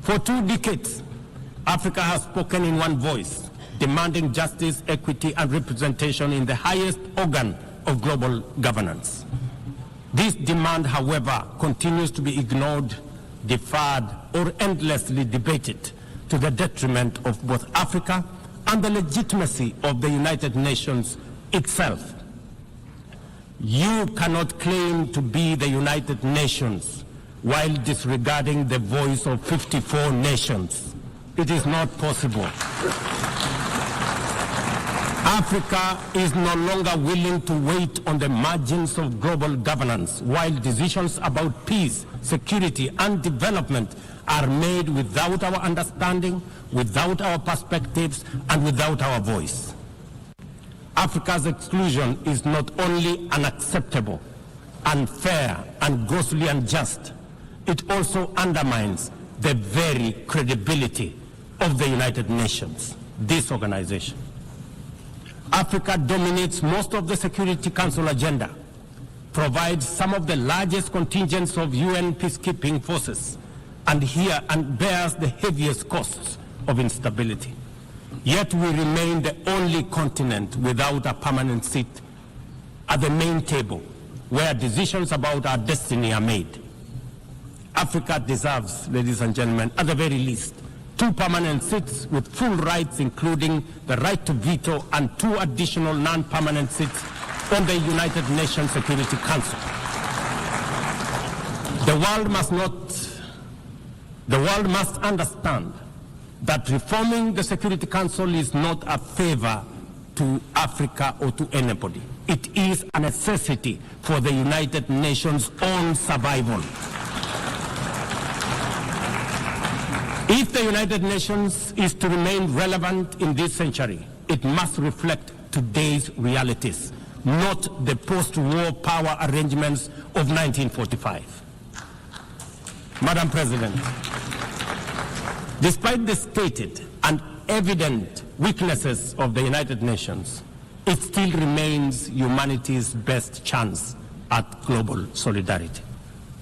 For 2 decades, Africa has spoken in one voice, demanding justice, equity, and representation in the highest organ of global governance. This demand, however, continues to be ignored, deferred, or endlessly debated to the detriment of both Africa and the legitimacy of the United Nations itself. You cannot claim to be the United Nations while disregarding the voice of 54 nations. It is not possible. Africa is no longer willing to wait on the margins of global governance while decisions about peace, security, and development are made without our understanding, without our perspectives, and without our voice. Africa's exclusion is not only unacceptable, unfair, and grossly unjust, it also undermines the very credibility of the United Nations, this organization. Africa dominates most of the Security Council agenda, provides some of the largest contingents of UN peacekeeping forces, and bears the heaviest costs of instability. Yet we remain the only continent without a permanent seat at the main table where decisions about our destiny are made. Africa deserves, ladies and gentlemen, at the very least, 2 permanent seats with full rights, including the right to veto, and 2 additional non-permanent seats on the United Nations Security Council. The world must understand that reforming the Security Council is not a favor to Africa or to anybody. It is a necessity for the United Nations' own survival. If the United Nations is to remain relevant in this century, it must reflect today's realities, not the post-war power arrangements of 1945. Madam President, despite the stated and evident weaknesses of the United Nations, it still remains humanity's best chance at global solidarity.